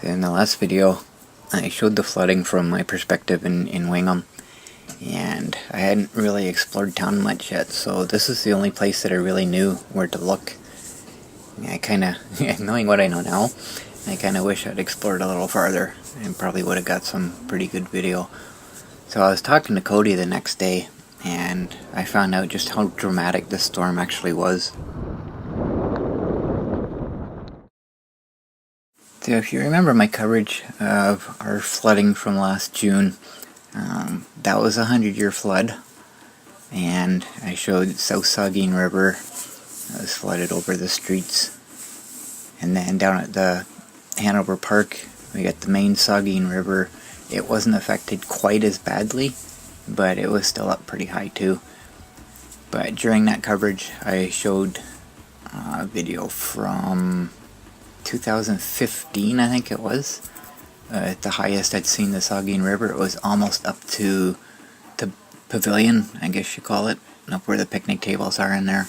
In the last video, I showed the flooding from my perspective in Wingham, and I hadn't really explored town much yet, so this is the only place that I really knew where to look. I kinda, knowing what I know now, I kinda wish I'd explored a little farther, and probably would have got some pretty good video. So I was talking to Codey the next day, and I found out just how dramatic this storm actually was. So if you remember my coverage of our flooding from last June, that was a 100-year flood, and I showed South Saugeen River that was flooded over the streets, and then down at the Hanover Park we got the main Saugeen River. It wasn't affected quite as badly, but it was still up pretty high too. But during that coverage I showed a video from 2015, I think it was. At the highest I'd seen the Saugeen River, it was almost up to the pavilion, I guess you call it, up where the picnic tables are in there.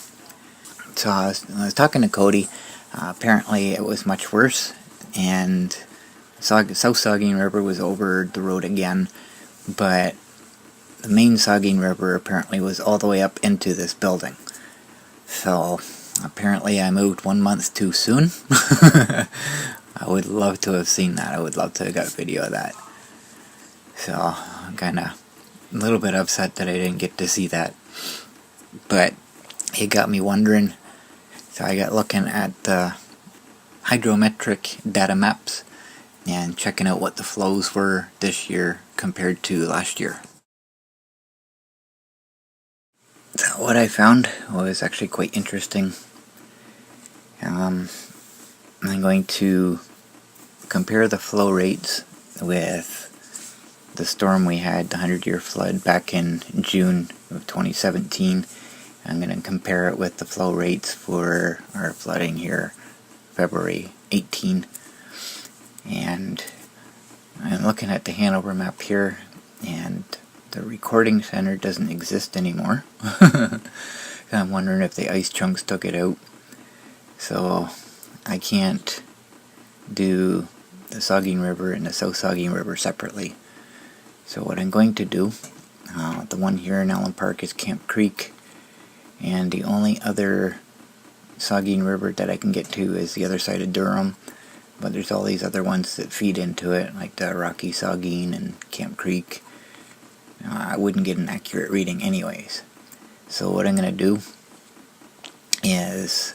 So I was talking to Codey. Apparently it was much worse, and South Saugeen River was over the road again, but the main Saugeen River apparently was all the way up into this building. So apparently I moved 1 month too soon. I would love to have seen that. I would love to have got video of that. So I'm kind of a little bit upset that I didn't get to see that. But it got me wondering. So I got looking at the hydrometric data maps and checking out what the flows were this year compared to last year. So what I found was actually quite interesting. I'm going to compare the flow rates with the storm we had, the 100-year flood back in June of 2017. I'm going to compare it with the flow rates for our flooding here, February 18. And I'm looking at the Hanover map here, and the recording center doesn't exist anymore. I'm wondering if the ice chunks took it out. So I can't do the Saugeen River and the South Saugeen River separately. So what I'm going to do, the one here in Allen Park is Camp Creek, and the only other Saugeen River that I can get to is the other side of Durham, but there's all these other ones that feed into it, like the Rocky Saugeen and Camp Creek. I wouldn't get an accurate reading anyways. So what I'm going to do is,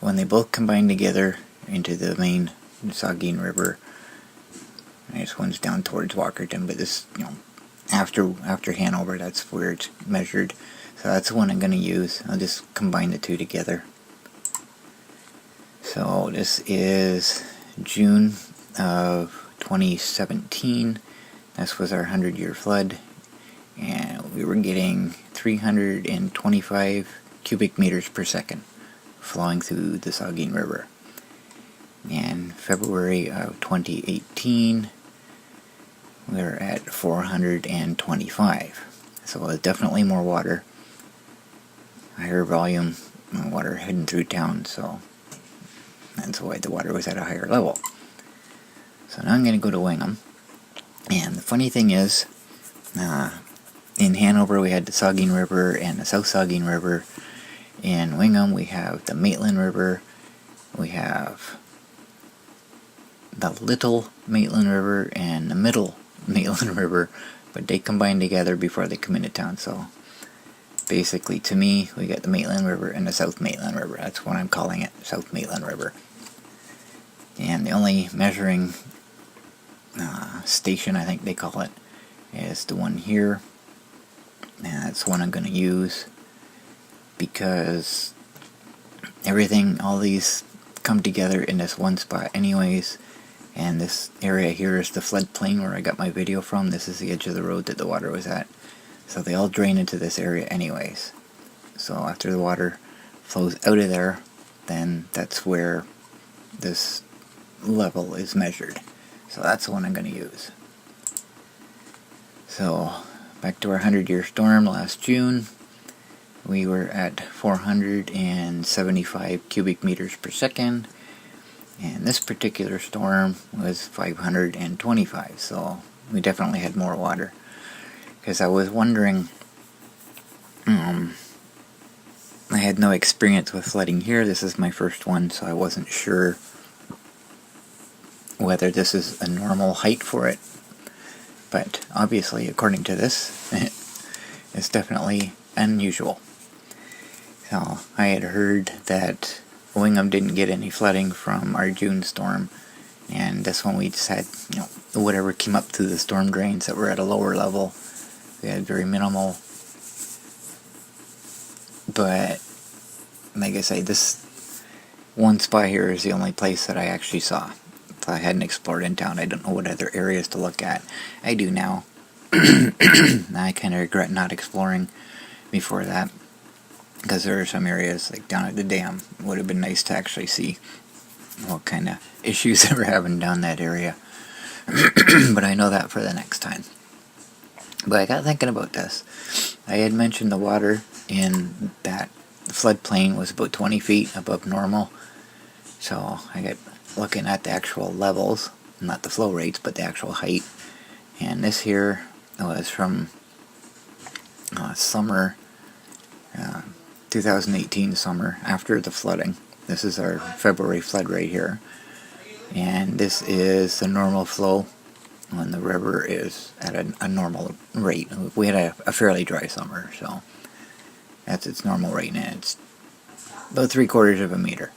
when they both combine together into the main Saugeen River, this one's down towards Walkerton, but this, after Hanover, that's where it's measured. So that's the one I'm going to use. I'll just combine the two together. So this is June of 2017. This was our 100-year flood, and we were getting 325 cubic meters per second flowing through the Saugeen River. And February of 2018, we were at 425. So it's definitely more water, higher volume water heading through town, so that's why the water was at a higher level. So now I'm going to go to Wingham, and the funny thing is, in Hanover we had the Saugeen River and the South Saugeen River. In Wingham we have the Maitland River, we have the Little Maitland River and the Middle Maitland River, but they combine together before they come into town. So basically, to me, we got the Maitland River and the South Maitland River. That's what I'm calling it, South Maitland River. And the only measuring station, I think they call it, is the one here, and that's the one I'm going to use, because everything, all these come together in this one spot anyways. And this area here is the floodplain where I got my video from. This is the edge of the road that the water was at. So they all drain into this area anyways. So after the water flows out of there, then that's where this level is measured. So that's the one I'm going to use. So back to our 100-year storm last June. We were at 475 cubic meters per second. And this particular storm was 525, so we definitely had more water. Because I was wondering, I had no experience with flooding here. This is my first one, so I wasn't sure whether this is a normal height for it. But obviously, according to this, it's definitely unusual. So I had heard that Wingham didn't get any flooding from our June storm, and this one we just had, whatever came up through the storm drains that were at a lower level. We had very minimal, but like I say, this one spot here is the only place that I actually saw. So I hadn't explored in town. I don't know what other areas to look at. I do now. I kind of regret not exploring before that, because there are some areas like down at the dam. It would have been nice to actually see what kind of issues they were having down that area. But I know that for the next time. But I got thinking about this. I had mentioned the water in that floodplain was about 20 feet above normal. So I got looking at the actual levels, not the flow rates, but the actual height. And this here was from summer, 2018 summer, after the flooding. This is our February flood right here. And this is the normal flow when the river is at a normal rate. We had a fairly dry summer, so that's its normal rate, and it's about 3/4 of a meter.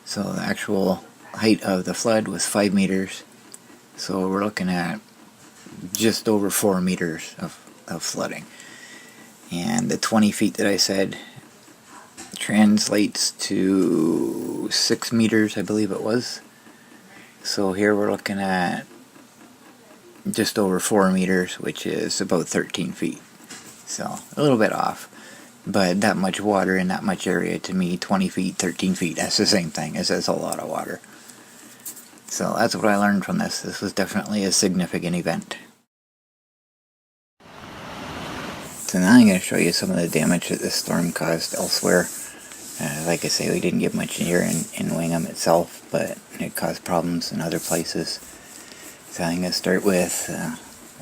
So the actual height of the flood was 5 meters, so we're looking at just over 4 meters of flooding. And the 20 feet that I said translates to 6 meters, I believe it was. So here we're looking at just over 4 meters, which is about 13 feet. So a little bit off. But that much water in that much area, to me, 20 feet, 13 feet, that's the same thing. It's a lot of water. So that's what I learned from this. This was definitely a significant event. So now I'm going to show you some of the damage that this storm caused elsewhere. Like I say, we didn't get much here in Wingham itself, but it caused problems in other places. So I'm going to start with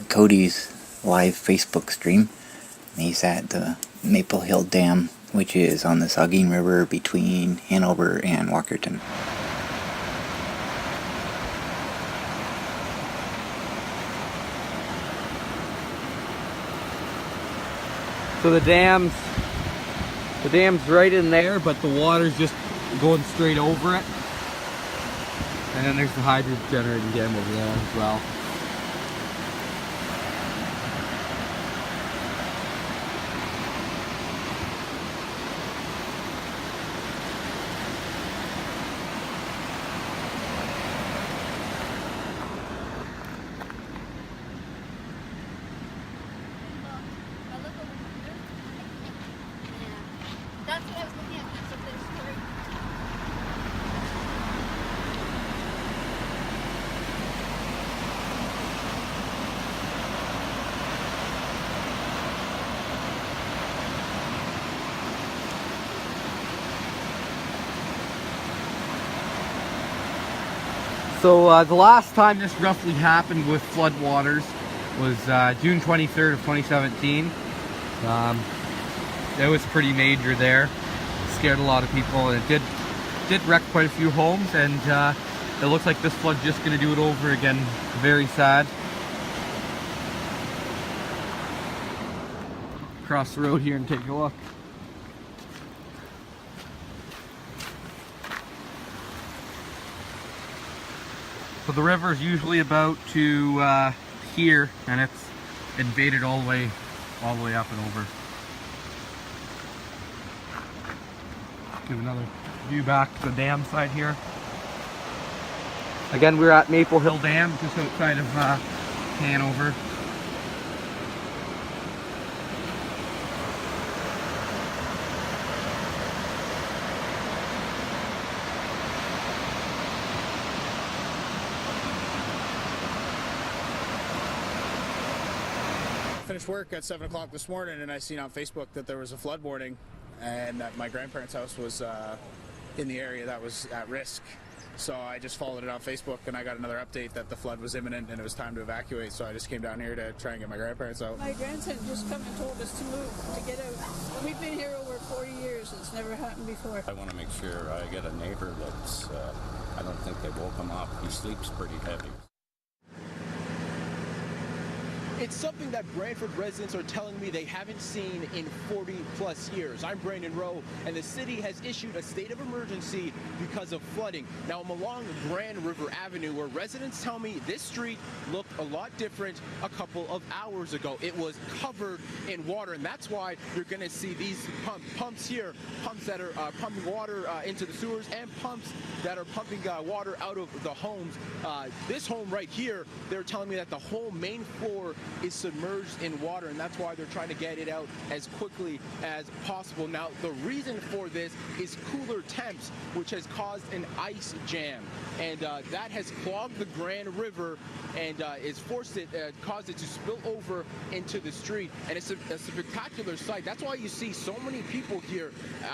Codey's live Facebook stream. He's at the Maple Hill Dam, which is on the Saugeen River between Hanover and Walkerton. So the dam's right in there, but the water's just going straight over it. And then there's the hydro generating dam over there as well. That's what I was looking at. That's up there. So the last time this roughly happened with floodwaters was June 23rd of 2017. It was pretty major there. Scared a lot of people, and it did wreck quite a few homes, and it looks like this flood's just going to do it over again. Very sad. Cross the road here and take a look. So the river is usually about to here, and it's invaded all the way up and over. Give another view back to the dam side here. Again, we're at Maple Hill Dam, just outside of Hanover. Finished work at 7 o'clock this morning, and I seen on Facebook that there was a flood warning and that my grandparents' house was in the area that was at risk. So I just followed it on Facebook, and I got another update that the flood was imminent and it was time to evacuate. So I just came down here to try and get my grandparents out. My grandson just come and told us to move, to get out. We've been here over 40 years. It's never happened before. I want to make sure I get a neighbor that's, I don't think they woke him up. He sleeps pretty heavy. It's something that Brantford residents are telling me they haven't seen in 40 plus years. I'm Brandon Rowe, and the city has issued a state of emergency because of flooding. Now, I'm along Grand River Avenue, where residents tell me this street looked a lot different a couple of hours ago. It was covered in water, and that's why you're going to see these pumps here, pumps that are pumping water into the sewers, and pumps that are pumping water out of the homes. This home right here, they're telling me that the whole main floor is submerged in water, and that's why they're trying to get it out as quickly as possible. Now, the reason for this is cooler temps, which has caused an ice jam, and that has clogged the Grand River and caused it to spill over into the street. And it's a spectacular sight. That's why you see so many people here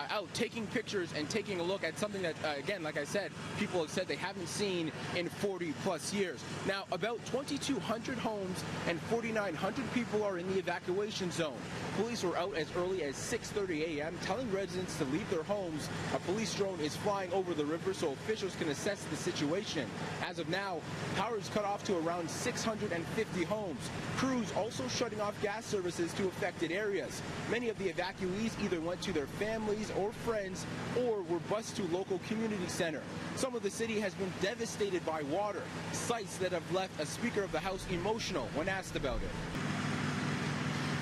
out taking pictures and taking a look at something that, again, like I said, people have said they haven't seen in 40 plus years. Now, about 2,200 homes and 4,900 people are in the evacuation zone. Police were out as early as 6:30 a.m. telling residents to leave their homes. A police drone is flying over the river so officials can assess the situation. As of now, power is cut off to around 650 homes. Crews also shutting off gas services to affected areas. Many of the evacuees either went to their families or friends or were bused to local community center. Some of the city has been devastated by water, sites that have left a Speaker of the House emotional when asked about it.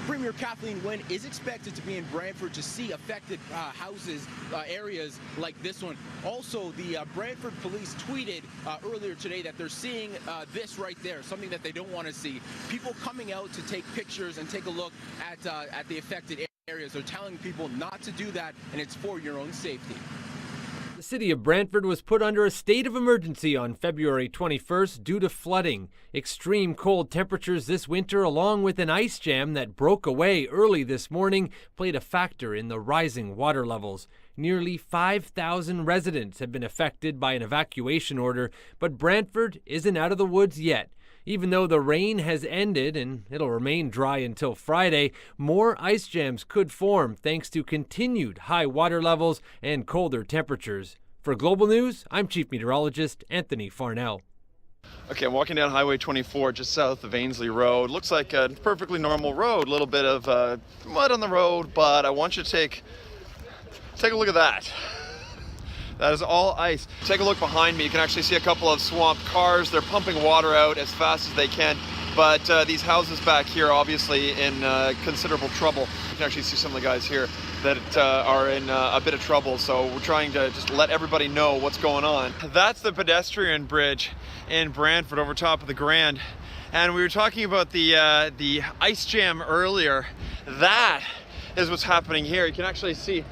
Premier Kathleen Wynne is expected to be in Brantford to see affected areas like this one. Also, the Brantford police tweeted earlier today that they're seeing this right there, something that they don't want to see. People coming out to take pictures and take a look at the affected areas. They're telling people not to do that, and it's for your own safety. The city of Brantford was put under a state of emergency on February 21st due to flooding. Extreme cold temperatures this winter, along with an ice jam that broke away early this morning, played a factor in the rising water levels. Nearly 5,000 residents have been affected by an evacuation order, but Brantford isn't out of the woods yet. Even though the rain has ended and it'll remain dry until Friday, more ice jams could form thanks to continued high water levels and colder temperatures. For Global News, I'm Chief Meteorologist Anthony Farnell. Okay, I'm walking down Highway 24 just south of Ainsley Road. Looks like a perfectly normal road, a little bit of mud on the road, but I want you to take a look at that. That is all ice. Take a look behind me. You can actually see a couple of swamped cars. They're pumping water out as fast as they can. But these houses back here, obviously in considerable trouble. You can actually see some of the guys here that are in a bit of trouble. So we're trying to just let everybody know what's going on. That's the pedestrian bridge in Brantford over top of the Grand. And we were talking about the ice jam earlier. That is what's happening here. You can actually see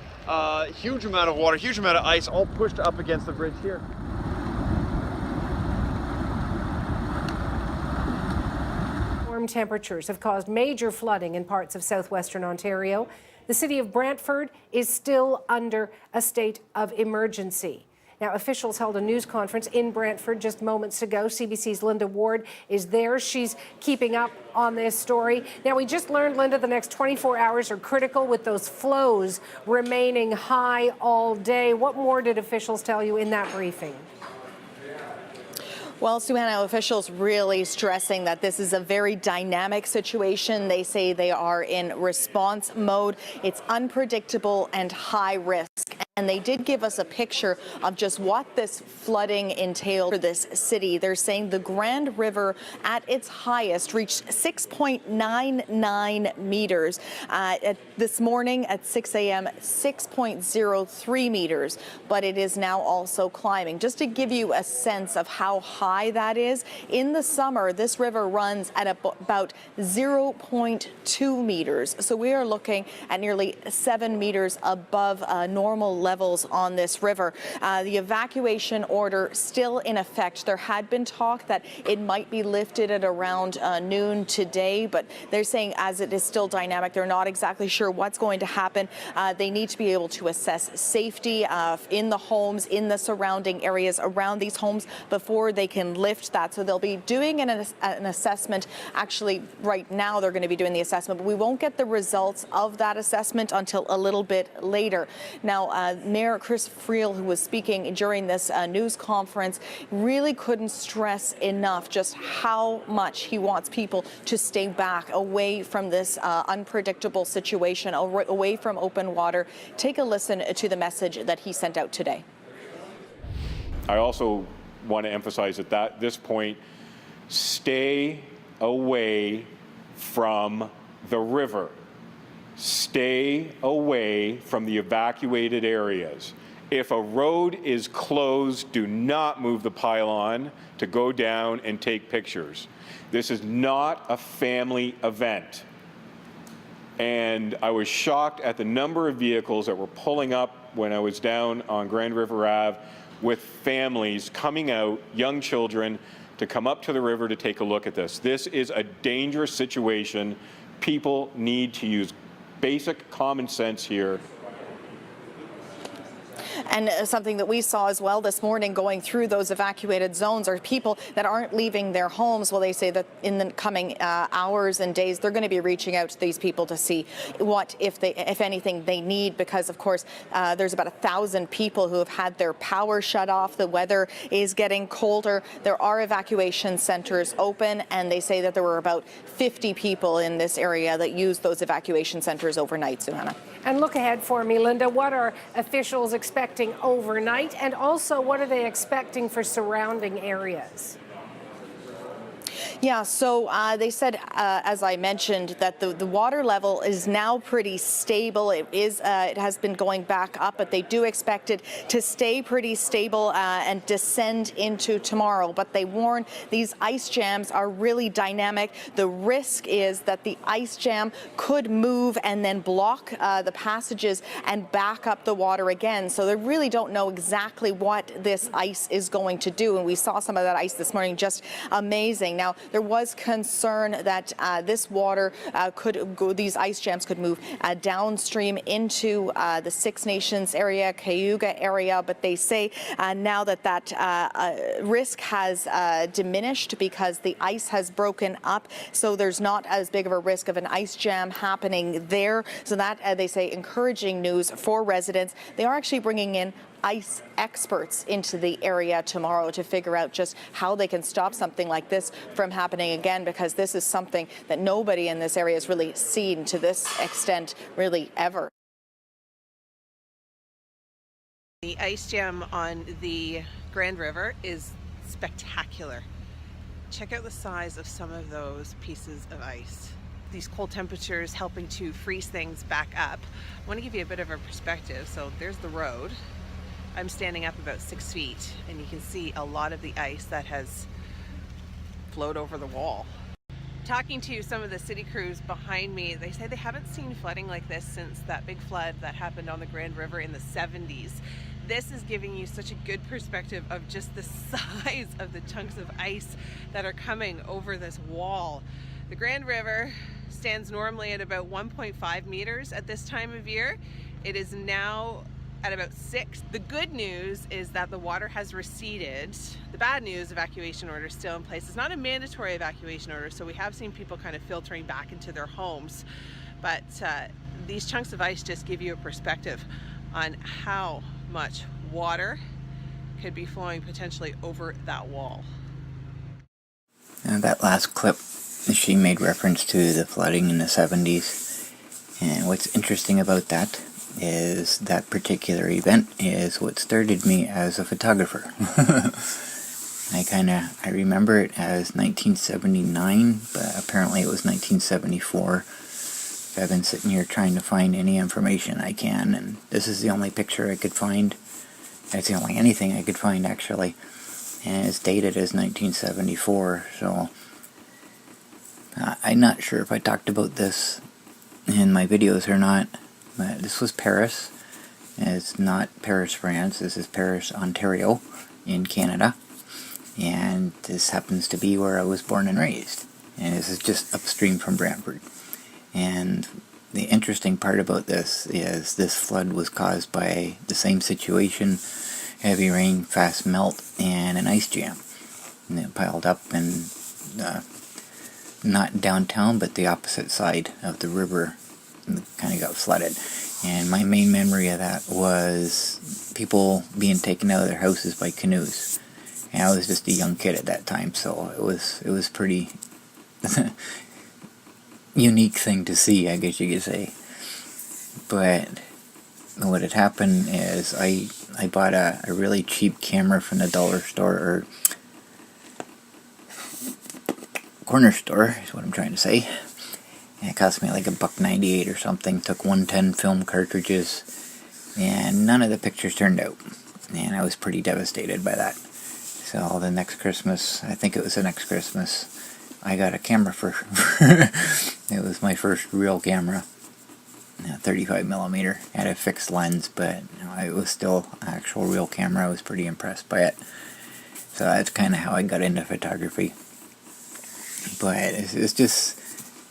huge amount of water, huge amount of ice all pushed up against the bridge here. Warm temperatures have caused major flooding in parts of southwestern Ontario. The city of Brantford is still under a state of emergency. Now, officials held a news conference in Brantford just moments ago. CBC's Linda Ward is there. She's keeping up on this story. Now, we just learned, Linda, the next 24 hours are critical with those flows remaining high all day. What more did officials tell you in that briefing? Well, Suhanna, officials really stressing that this is a very dynamic situation. They say they are in response mode. It's unpredictable and high risk. And they did give us a picture of just what this flooding entailed for this city. They're saying the Grand River at its highest reached 6.99 meters. This morning at 6 a.m., 6.03 meters. But it is now also climbing. Just to give you a sense of how high that is, in the summer, this river runs at about 0.2 meters. So we are looking at nearly 7 meters above normal levels on this river. The evacuation order still in effect. There had been talk that it might be lifted at around noon today, but they're saying as it is still dynamic, they're not exactly sure what's going to happen. They need to be able to assess safety in the homes, in the surrounding areas around these homes before they can lift that. So they'll be doing an assessment. Actually, right now they're going to be doing the assessment, but we won't get the results of that assessment until a little bit later. Now, Mayor Chris Friel, who was speaking during this news conference, really couldn't stress enough just how much he wants people to stay back, away from this unpredictable situation, away from open water. Take a listen to the message that he sent out today. I also want to emphasize at this point, stay away from the river. Stay away from the evacuated areas. If a road is closed, do not move the pylon to go down and take pictures. This is not a family event. And I was shocked at the number of vehicles that were pulling up when I was down on Grand River Ave with families coming out, young children, to come up to the river to take a look at this. This is a dangerous situation. People need to use basic common sense here. And something that we saw as well this morning going through those evacuated zones are people that aren't leaving their homes. Well, they say that in the coming hours and days, they're going to be reaching out to these people to see what, if anything, they need, because, of course, there's about 1,000 people who have had their power shut off. The weather is getting colder. There are evacuation centers open, and they say that there were about 50 people in this area that used those evacuation centers overnight, Suhana. And look ahead for me, Linda. What are officials expecting overnight, and also what are they expecting for surrounding areas? Yeah, so they said, as I mentioned, that the water level is now pretty stable. It has been going back up, but they do expect it to stay pretty stable and descend into tomorrow. But they warn these ice jams are really dynamic. The risk is that the ice jam could move and then block the passages and back up the water again. So they really don't know exactly what this ice is going to do. And we saw some of that ice this morning, just amazing. Now, there was concern that this water could go, these ice jams could move downstream into the Six Nations area, Cayuga area, but they say now that risk has diminished because the ice has broken up, so there's not as big of a risk of an ice jam happening there. So that, they say, encouraging news for residents. They are actually bringing in ice experts into the area tomorrow to figure out just how they can stop something like this from happening again, because this is something that nobody in this area has really seen to this extent really ever. The ice jam on the Grand River is spectacular. Check out the size of some of those pieces of ice. These cold temperatures helping to freeze things back up. I want to give you a bit of a perspective. So there's the road. I'm standing up about 6 feet, and you can see a lot of the ice that has flowed over the wall. Talking to some of the city crews behind me, they say they haven't seen flooding like this since that big flood that happened on the Grand River in the 70s. This is giving you such a good perspective of just the size of the chunks of ice that are coming over this wall. The Grand River stands normally at about 1.5 meters at this time of year. It is now at about 6. The good news is that the water has receded. The bad news, evacuation order is still in place. It's not a mandatory evacuation order, so we have seen people kind of filtering back into their homes. But these chunks of ice just give you a perspective on how much water could be flowing potentially over that wall. And that last clip, she made reference to the flooding in the 70s. And what's interesting about that is that particular event is what started me as a photographer. I remember it as 1979, but apparently it was 1974. I've been sitting here trying to find any information I can, and this is the only picture I could find. It's the only anything I could find, actually. And it's dated as 1974, so I'm not sure if I talked about this in my videos or not. But this was Paris, It's not Paris, France. This is Paris, Ontario, in Canada. And this happens to be where I was born and raised. And this is just upstream from Brantford. And the interesting part about this is this flood was caused by the same situation: heavy rain, fast melt, and an ice jam. And it piled up, and not downtown, but the opposite side of the river kind of got flooded. And my main memory of that was people being taken out of their houses by canoes. And I was just a young kid at that time, so it was pretty unique thing to see, I guess you could say. But what had happened is I bought a really cheap camera from the dollar store, or corner store is what I'm trying to say. And it cost me like $1.98 or something. Took 110 film cartridges, and none of the pictures turned out. And I was pretty devastated by that. So the next Christmas, I think it was the next Christmas, I got a camera for it was my first real camera, 35mm. Had a fixed lens, but it was still an actual real camera. I was pretty impressed by it. So that's kind of how I got into photography. But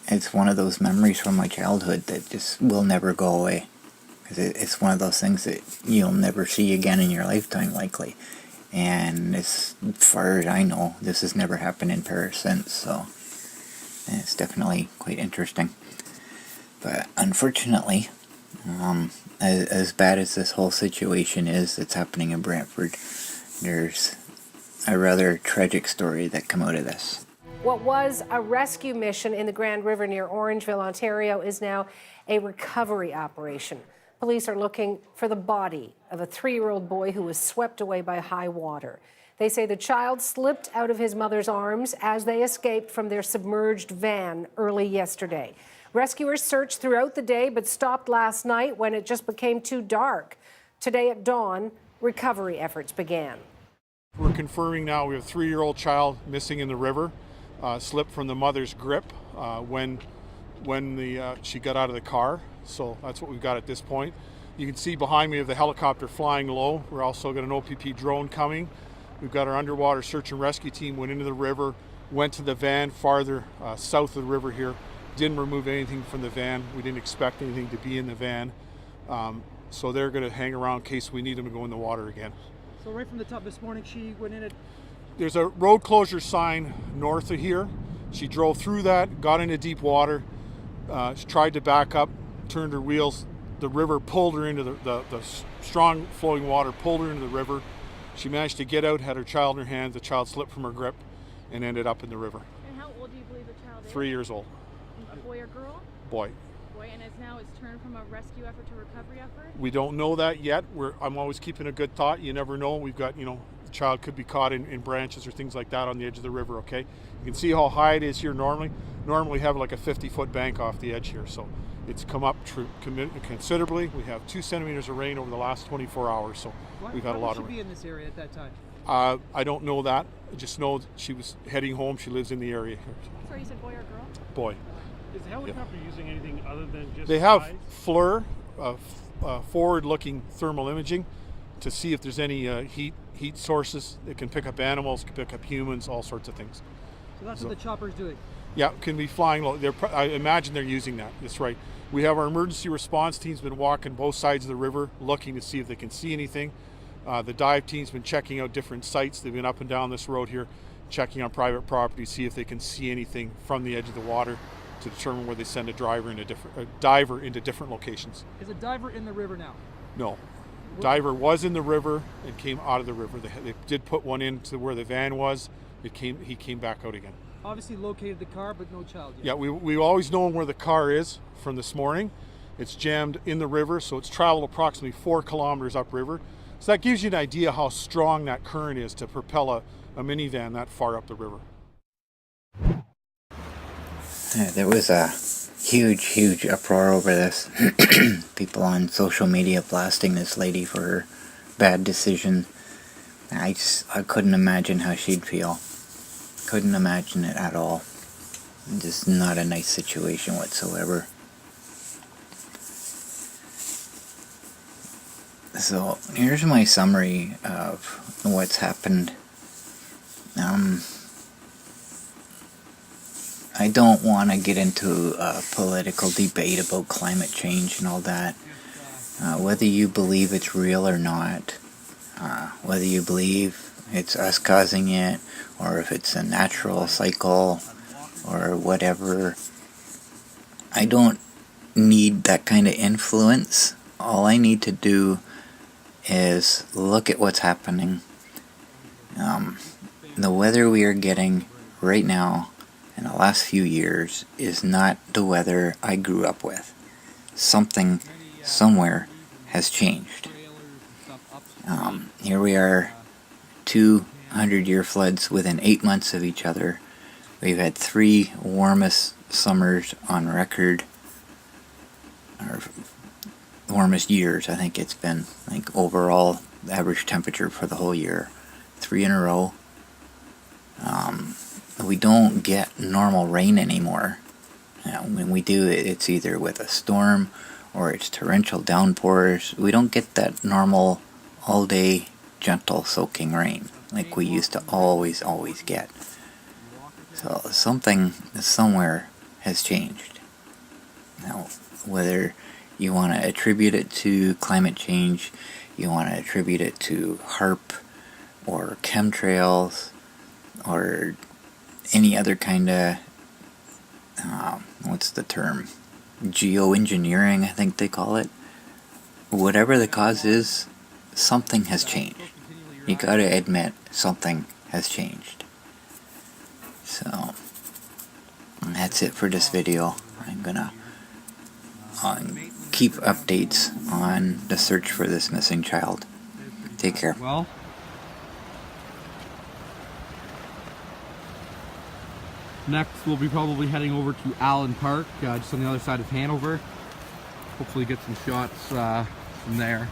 it's one of those memories from my childhood that just will never go away. Because it's one of those things that you'll never see again in your lifetime, likely. And as far as I know, this has never happened in Paris since, so it's definitely quite interesting. But unfortunately, as bad as this whole situation is that's happening in Brantford, there's a rather tragic story that come out of this. What was a rescue mission in the Grand River near Orangeville, Ontario, is now a recovery operation. Police are looking for the body of a 3-year-old boy who was swept away by high water. They say the child slipped out of his mother's arms as they escaped from their submerged van early yesterday. Rescuers searched throughout the day but stopped last night when it just became too dark. Today at dawn, recovery efforts began. We're confirming now we have a 3-year-old child missing in the river, slipped from the mother's grip when she got out of the car. So that's what we've got at this point. You can see behind me of the helicopter flying low. We're also got an OPP drone coming. We've got our underwater search and rescue team went into the river, went to the van farther south of the river here, didn't remove anything from the van. We didn't expect anything to be in the van. So they're going to hang around in case we need them to go in the water again. So right from the top this morning, she went in it. There's a road closure sign north of here. She drove through that, got into deep water. She tried to back up, turned her wheels. The river pulled her into the strong flowing water, pulled her into the river. She managed to get out, had her child in her hand. The child slipped from her grip and ended up in the river. And how old do you believe the child is? 3 years old. A boy or girl? Boy. Boy, and it's turned from a rescue effort to a recovery effort? We don't know that yet. I'm always keeping a good thought. You never know. We've got, the child could be caught in branches or things like that on the edge of the river, okay? You can see how high it is here normally. Normally we have like a 50-foot bank off the edge here, so it's come up considerably. We have 2 centimeters of rain over the last 24 hours, so we've had a lot of rain. Why would she be in this area at that time? I don't know that. I just know she was heading home. She lives in the area here. Sorry, you said boy or girl? Boy. Is the helicopter using anything other than just They have eyes? FLIR, forward-looking thermal imaging, to see if there's any heat sources. It can pick up animals, can pick up humans, all sorts of things. So that's what the chopper's doing? Yeah, can be flying low. I imagine they're using that. That's right. We have our emergency response team's been walking both sides of the river, looking to see if they can see anything. The dive team's been checking out different sites. They've been up and down this road here, checking on private property, see if they can see anything from the edge of the water to determine where they send a diver into different locations. Is a diver in the river now? No. Diver was in the river and came out of the river. They did put one into where the van was. He came back out again. Obviously located the car, but no child yet. Yeah, we've always known where the car is from this morning. It's jammed in the river, so it's traveled approximately 4 kilometers upriver. So that gives you an idea how strong that current is to propel a minivan that far up the river. There was a huge uproar over this. People on social media blasting this lady for her bad decision. I couldn't imagine how she'd feel. Couldn't imagine it at all. Just not a nice situation whatsoever. So here's my summary of what's happened. I don't want to get into a political debate about climate change and all that. Whether you believe it's real or not, whether you believe it's us causing it, or if it's a natural cycle, or whatever, I don't need that kind of influence. All I need to do is look at what's happening. The weather we are getting right now in the last few years is not the weather I grew up with. Something, somewhere, has changed. Here we are, 200-year floods within 8 months of each other. We've had 3 warmest summers on record, or warmest years. I think it's been, like, overall average temperature for the whole year, 3 in a row. We don't get normal rain anymore. When we do, it's either with a storm or it's torrential downpours. We don't get that normal all-day gentle soaking rain like we used to always get. So something somewhere has changed. Now, whether you want to attribute it to climate change, you want to attribute it to HARP or chemtrails or any other kind of, what's the term? Geoengineering, I think they call it. Whatever the cause is, something has changed. You gotta admit, something has changed. So, that's it for this video. I'm gonna keep updates on the search for this missing child. Take care. Well, next we'll be probably heading over to Allen Park, just on the other side of Hanover. Hopefully get some shots from there.